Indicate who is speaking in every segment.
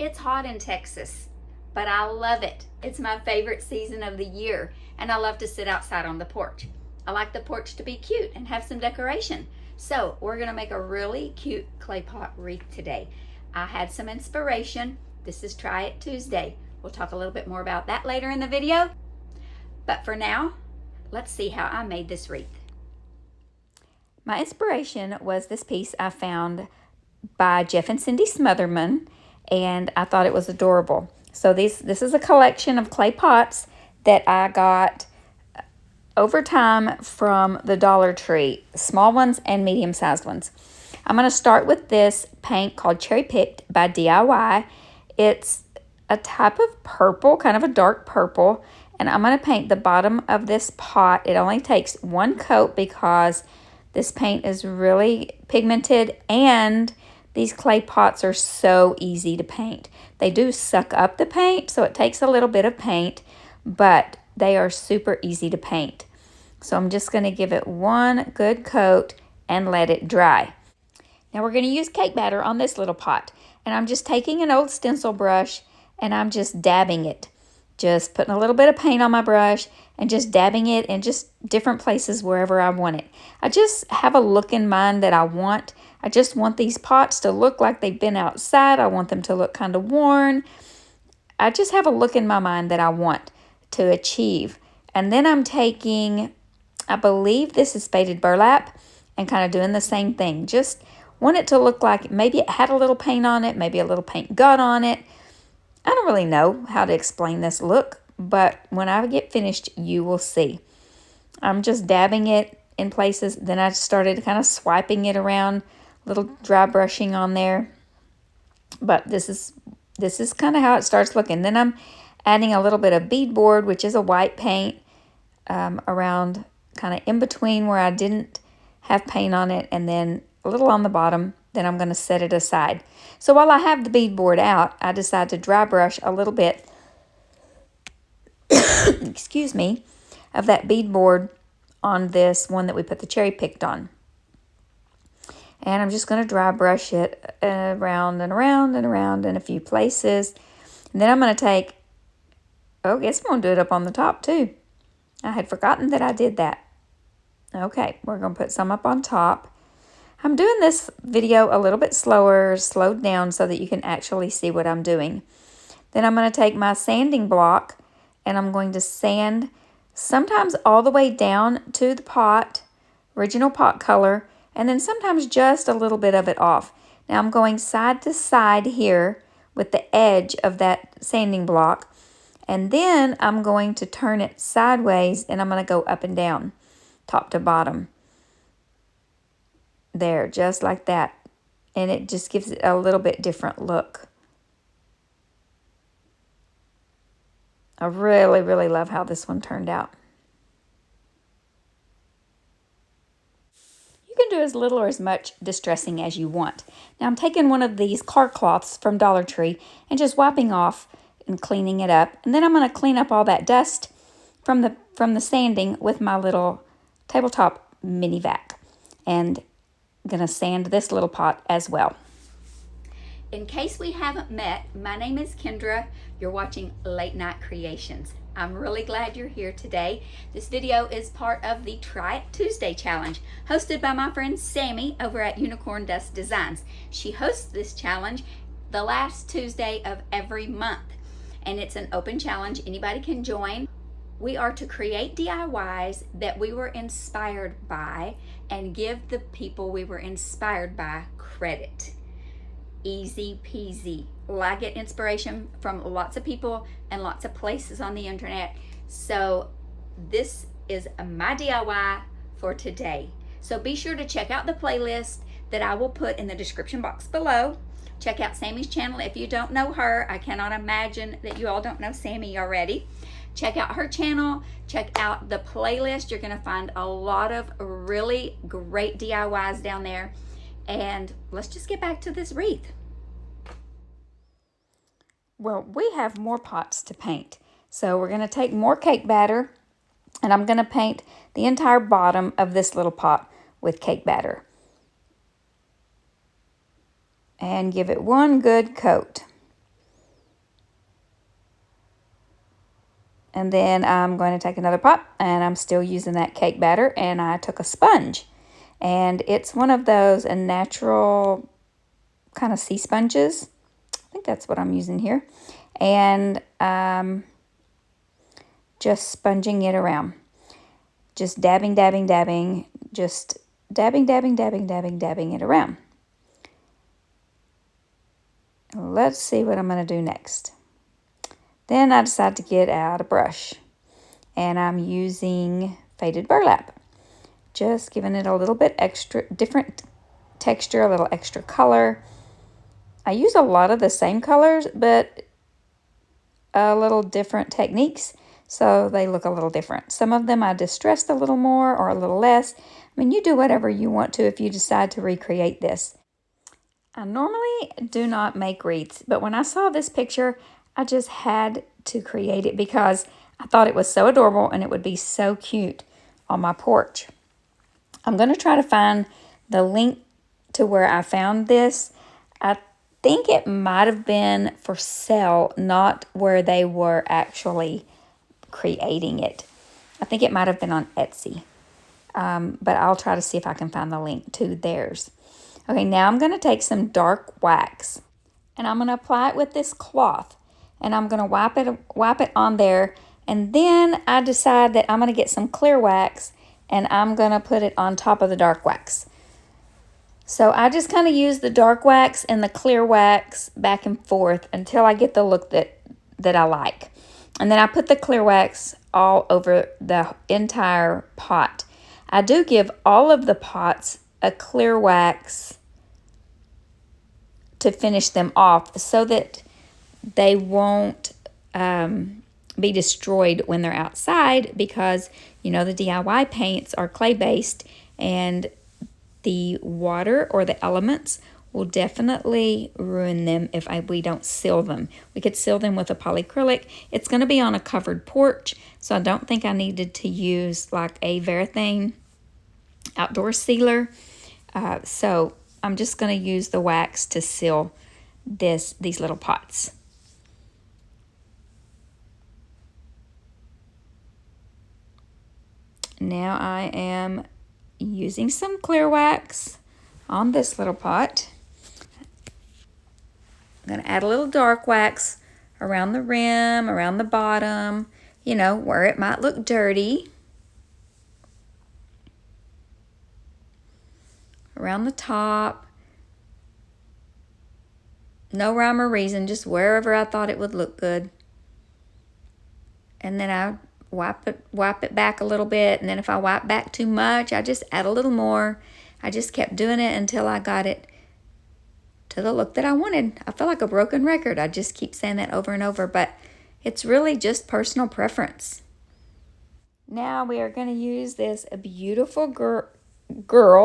Speaker 1: It's hot in Texas, but I love it. It's my favorite season of the year, and I love to sit outside on the porch. I like the porch to be cute and have some decoration. So we're gonna make a really cute clay pot wreath today. I had some inspiration. This is Try It Tuesday. We'll talk a little bit more about that later in the video. But for now, let's see how I made this wreath. My inspiration was this piece I found by Cindy Smotherman, and I thought it was adorable. So this is a collection of clay pots that I got over time from the Dollar Tree, small ones and medium-sized ones. I'm going to start with this paint called Cherry Picked by DIY. It's a type of purple, kind of a dark purple, and I'm going to paint the bottom of this pot. It only takes one coat because this paint is really pigmented, and these clay pots are so easy to paint. They do suck up the paint, so it takes a little bit of paint, but they are super easy to paint. So I'm just going to give it one good coat and let it dry. Now we're going to use cake batter on this little pot, and I'm just taking an old stencil brush and I'm just dabbing it. Just putting a little bit of paint on my brush and just dabbing it in just different places wherever I want it. I just have a look in mind that I want. I just want these pots to look like they've been outside. I want them to look kind of worn. I just have a look in my mind that I want to achieve. And then I'm taking, I believe this is faded burlap, and kind of doing the same thing. Just want it to look like maybe it had a little paint on it, maybe a little paint got on it. I don't really know how to explain this look, but when I get finished, you will see. I'm just dabbing it in places. Then I started kind of swiping it around, little dry brushing on there. But this is kind of how it starts looking. Then I'm adding a little bit of beadboard, which is a white paint, around kind of in between where I didn't have paint on it, and then a little on the bottom. Then I'm going to set it aside. So while I have the beadboard out, I decide to dry brush a little bit, excuse me, of that beadboard on this one that we put the cherry picked on. And I'm just going to dry brush it around and around and around in a few places. And then I'm going to take, oh, I guess I'm going to do it up on the top too. I had forgotten that I did that. Okay, we're going to put some up on top. I'm doing this video a little bit slower, slowed down, so that you can actually see what I'm doing. Then I'm going to take my sanding block and I'm going to sand sometimes all the way down to the pot, original pot color, and then sometimes just a little bit of it off. Now I'm going side to side here with the edge of that sanding block, and then I'm going to turn it sideways and I'm going to go up and down, top to bottom. There, just like that. And it just gives it a little bit different look. I really, really love how this one turned out. You can do as little or as much distressing as you want. Now I'm taking one of these car cloths from Dollar Tree and just wiping off and cleaning it up. And then I'm going to clean up all that dust from the sanding with my little tabletop mini vac. And I'm going to sand this little pot as well. In case we haven't met, my name is Kendra. You're watching Late Night Creations. I'm really glad you're here today. This video is part of the Try It Tuesday challenge, hosted by my friend Sammy over at Unicorn Dust Designs. She hosts this challenge the last Tuesday of every month, and it's an open challenge. Anybody can join. We are to create DIYs that we were inspired by and give the people we were inspired by credit. Easy peasy. Well, I get inspiration from lots of people and lots of places on the internet. So this is my DIY for today. So be sure to check out the playlist that I will put in the description box below. Check out Sammy's channel if you don't know her. I cannot imagine that you all don't know Sammy already. Check out her channel. Check out the playlist. You're going to find a lot of really great DIYs down there. And let's just get back to this wreath. Well, we have more pots to paint. So we're going to take more cake batter, and I'm going to paint the entire bottom of this little pot with cake batter. And give it one good coat. And then I'm going to take another pot, and I'm still using that cake batter, and I took a sponge. And it's one of those natural kind of sea sponges. I think that's what I'm using here. And just sponging it around. Just dabbing, dabbing, dabbing. Just dabbing, dabbing, dabbing, dabbing, dabbing it around. Let's see what I'm going to do next. Then I decided to get out a brush. And I'm using faded burlap. Just giving it a little bit extra, different texture, a little extra color. I use a lot of the same colors, but a little different techniques, so they look a little different. Some of them I distressed a little more or a little less. I mean, you do whatever you want to if you decide to recreate this. I normally do not make wreaths, but when I saw this picture, I just had to create it because I thought it was so adorable and it would be so cute on my porch. I'm going to try to find the link to where I found this. I think it might have been for sale, not where they were actually creating it. I think it might have been on Etsy. But I'll try to see if I can find the link to theirs. Okay, now I'm going to take some dark wax and I'm going to apply it with this cloth. And I'm going to wipe it on there. And then I decide that I'm going to get some clear wax and I'm going to put it on top of the dark wax. So I just kind of use the dark wax and the clear wax back and forth until I get the look that I like. And then I put the clear wax all over the entire pot. I do give all of the pots a clear wax to finish them off so that they won't be destroyed when they're outside, because you know the DIY paints are clay-based and the water or the elements will definitely ruin them if we don't seal them. We could seal them with a polyacrylic. It's going to be on a covered porch, so I don't think I needed to use like a Varathane outdoor sealer. So I'm just going to use the wax to seal these little pots. Now I am using some clear wax on this little pot. I'm going to add a little dark wax around the rim, around the bottom, you know, where it might look dirty. Around the top. No rhyme or reason, just wherever I thought it would look good. And then I wipe it back a little bit, and then if I wipe back too much, I just add a little more. I just kept doing it until I got it to the look that I wanted. I feel like a broken record. I just keep saying that over and over, but it's really just personal preference. Now we are going to use this beautiful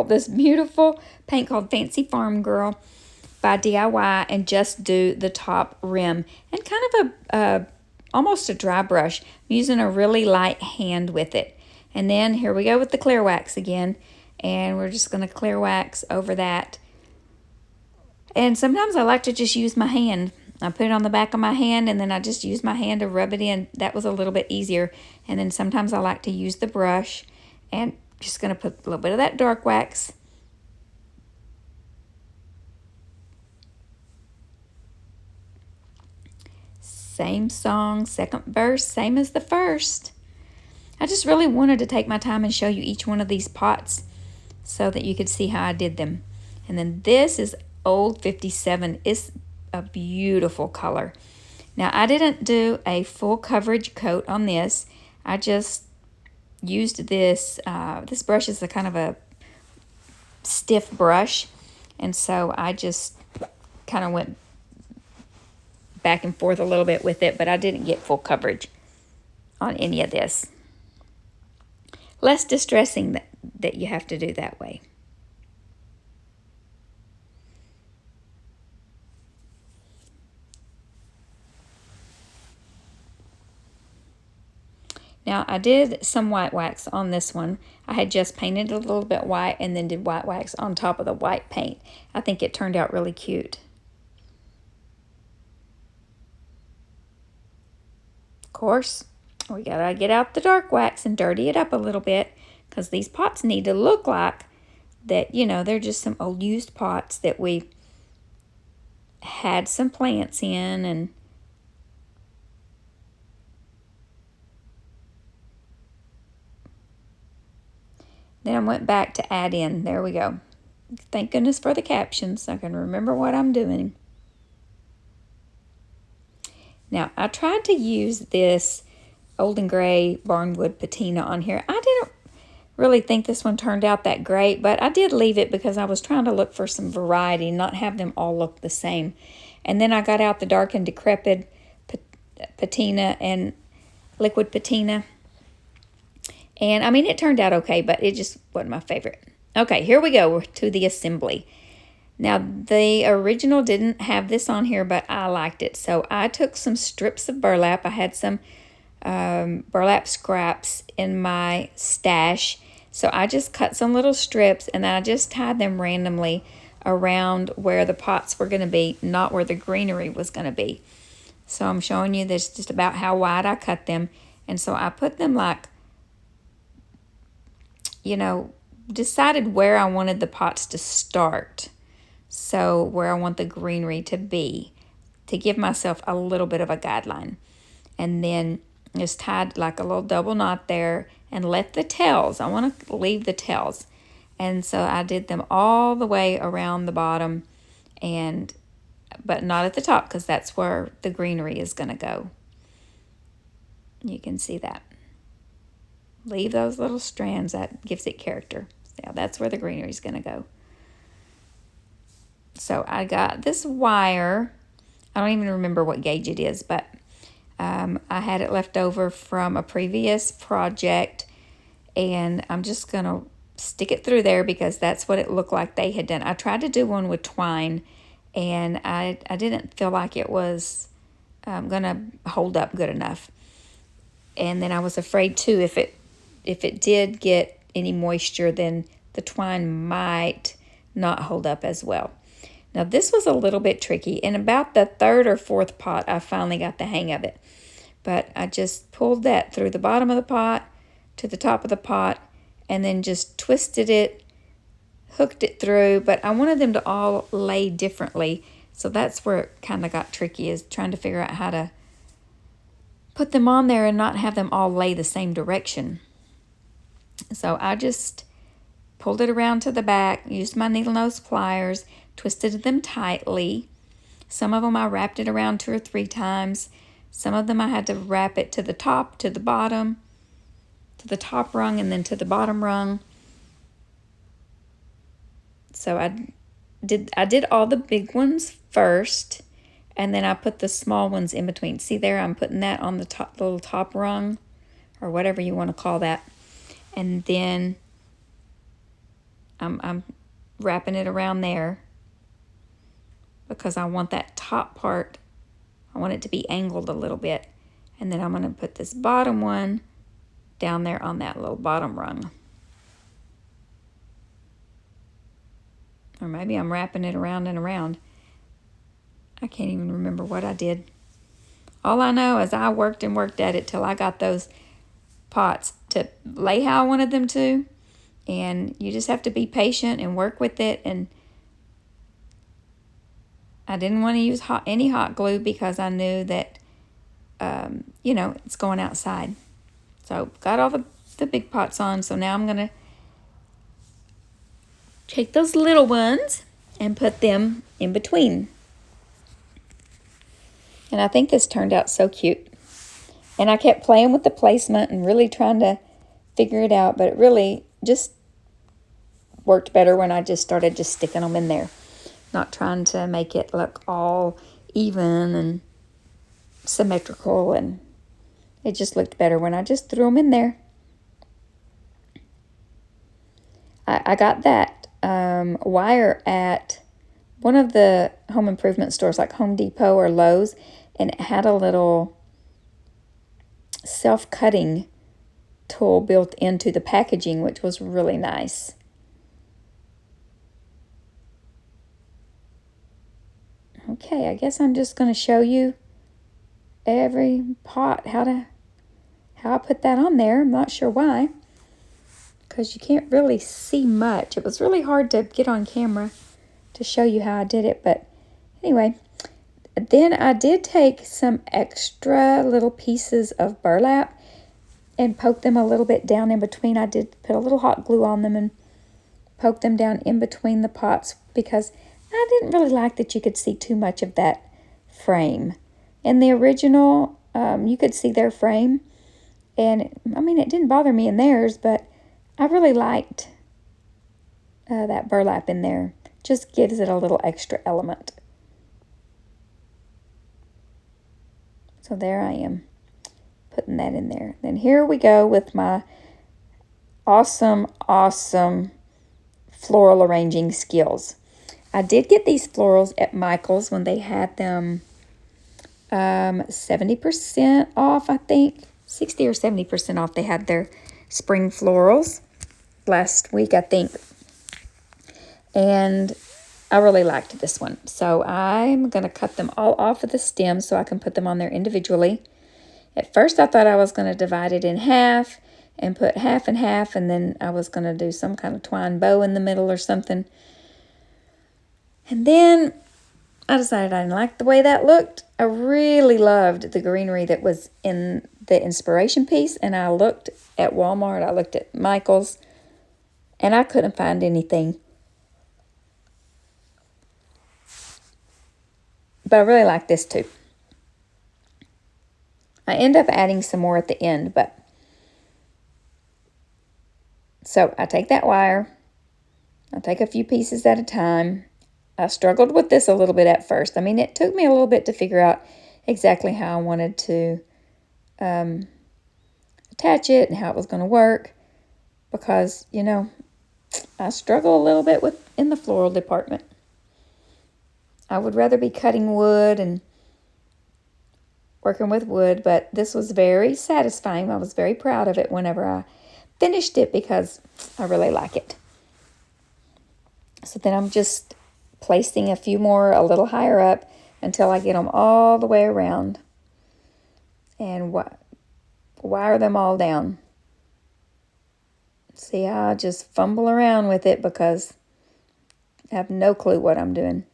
Speaker 1: this beautiful paint called Fancy Farm Girl by DIY, and just do the top rim and kind of almost a dry brush. I'm using a really light hand with it. And then here we go with the clear wax again, and we're just going to clear wax over that. And sometimes I like to just use my hand. I put it on the back of my hand, and then I just use my hand to rub it in. That was a little bit easier. And then sometimes I like to use the brush, and just going to put a little bit of that dark wax. Same song, second verse, same as the first. I just really wanted to take my time and show you each one of these pots so that you could see how I did them. And then this is Old 57. It's a beautiful color. Now I didn't do a full coverage coat on this. I just used this. This brush is a kind of a stiff brush, and so I just kind of went back and forth a little bit with it, but I didn't get full coverage on any of this. Less distressing that you have to do that way. Now I did some white wax on this one. I had just painted a little bit white and then did white wax on top of the white paint. I think it turned out really cute. Of course, We gotta get out the dark wax and dirty it up a little bit, because these pots need to look like that, you know, they're just some old used pots that we had some plants in. And then I went back to add in, there we go. Thank goodness for the captions, so I can remember what I'm doing. Now, I tried to use this old and gray barnwood patina on here. I didn't really think this one turned out that great, but I did leave it because I was trying to look for some variety, not have them all look the same. And then I got out the dark and decrepit patina and liquid patina. And I mean, it turned out okay, but it just wasn't my favorite. Okay, here we go to the assembly. Now, the original didn't have this on here, but I liked it. So I took some strips of burlap. I had some burlap scraps in my stash. So I just cut some little strips, and then I just tied them randomly around where the pots were going to be, not where the greenery was going to be. So I'm showing you this just about how wide I cut them. And so I put them like, you know, decided where I wanted the pots to start. So where I want the greenery to be, to give myself a little bit of a guideline. And then just tied like a little double knot there and let the tails, I want to leave the tails. And so I did them all the way around the bottom, but not at the top, because that's where the greenery is going to go. You can see that. Leave those little strands, that gives it character. Yeah, that's where the greenery is going to go. So I got this wire. I don't even remember what gauge it is, but I had it left over from a previous project, and I'm just going to stick it through there because that's what it looked like they had done. I tried to do one with twine, and I didn't feel like it was going to hold up good enough. And then I was afraid too, if it did get any moisture, then the twine might not hold up as well. Now this was a little bit tricky. In about the third or fourth pot, I finally got the hang of it. But I just pulled that through the bottom of the pot to the top of the pot, and then just twisted it, hooked it through. But I wanted them to all lay differently. So that's where it kind of got tricky, is trying to figure out how to put them on there and not have them all lay the same direction. So I just pulled it around to the back, used my needle nose pliers, twisted them tightly. Some of them I wrapped it around 2 or 3 times. Some of them I had to wrap it to the top, to the bottom, to the top rung, and then to the bottom rung. So I did all the big ones first, and then I put the small ones in between. See there, I'm putting that on the top, little top rung, or whatever you want to call that. And then I'm wrapping it around there because I want that top part, I want it to be angled a little bit. And then I'm going to put this bottom one down there on that little bottom rung. Or maybe I'm wrapping it around and around. I can't even remember what I did. All I know is I worked and worked at it till I got those pots to lay how I wanted them to. And you just have to be patient and work with it. And I didn't want to use any hot glue because I knew that, you know, it's going outside. So got all the big pots on. So now I'm going to take those little ones and put them in between. And I think this turned out so cute. And I kept playing with the placement and really trying to figure it out. But it really just worked better when I just started just sticking them in there. Not trying to make it look all even and symmetrical. And it just looked better when I just threw them in there. I got that wire at one of the home improvement stores like Home Depot or Lowe's. And it had a little self-cutting tool built into the packaging, which was really nice. Okay, I guess I'm just going to show you every pot how to how I put that on there. I'm not sure why, because you can't really see much. It was really hard to get on camera to show you how I did it, but anyway. Then I did take some extra little pieces of burlap and poke them a little bit down in between. I did put a little hot glue on them and poke them down in between the pots because I didn't really like that you could see too much of that frame. In the original, you could see their frame, and I mean, it didn't bother me in theirs, but I really liked that burlap in there. Just gives it a little extra element. So there I am, putting that in there. Then here we go with my awesome, awesome floral arranging skills. I did get these florals at Michael's when they had them 70% off, I think. 60 or 70% off. They had their spring florals last week, I think. And I really liked this one. So I'm going to cut them all off of the stem so I can put them on there individually. At first I thought I was going to divide it in half and put half and half, and then I was going to do some kind of twine bow in the middle or something. And then I decided I didn't like the way that looked. I really loved the greenery that was in the inspiration piece, and I looked at Walmart, I looked at Michael's, and I couldn't find anything. But I really like this too. I end up adding some more at the end, but so I take that wire, I take a few pieces at a time. I struggled with this a little bit at first. I mean, it took me a little bit to figure out exactly how I wanted to attach it and how it was going to work, because, you know, I struggle a little bit in the floral department. I would rather be cutting wood and working with wood, but this was very satisfying. I was very proud of it whenever I finished it because I really like it. So then I'm just placing a few more a little higher up until I get them all the way around and wire them all down. See, I just fumble around with it because I have no clue what I'm doing.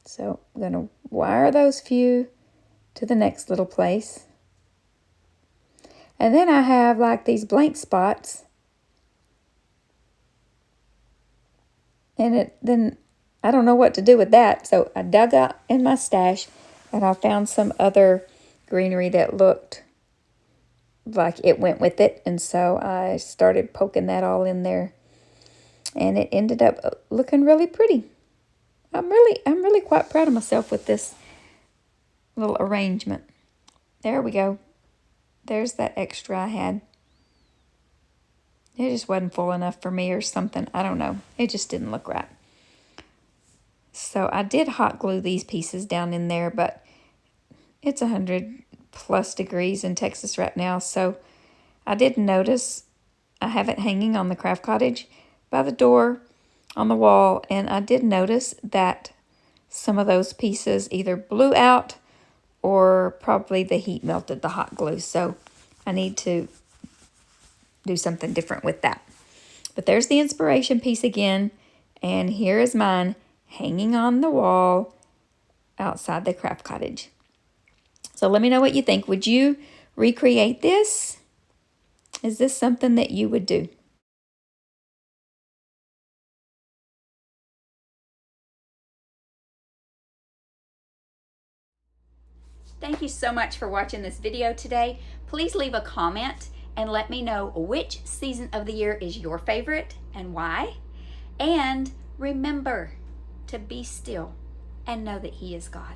Speaker 1: So I'm going to wire those few to the next little place. And then I have like these blank spots. And then I don't know what to do with that. So I dug out in my stash and I found some other greenery that looked like it went with it. And so I started poking that all in there. And it ended up looking really pretty. I'm really quite proud of myself with this little arrangement. There we go. There's that extra I had. It just wasn't full enough for me or something. I don't know. It just didn't look right. So I did hot glue these pieces down in there, but it's 100+ degrees in Texas right now. So I did notice I have it hanging on the craft cottage by the door on the wall, and I did notice that some of those pieces either blew out or probably the heat melted the hot glue. So I need to do something different with that. But there's the inspiration piece again, and here is mine hanging on the wall outside the craft cottage. So let me know what you think. Would you recreate this? Is this something that you would do? Thank you so much for watching this video today. Please leave a comment and let me know which season of the year is your favorite and why. And remember to be still and know that He is God.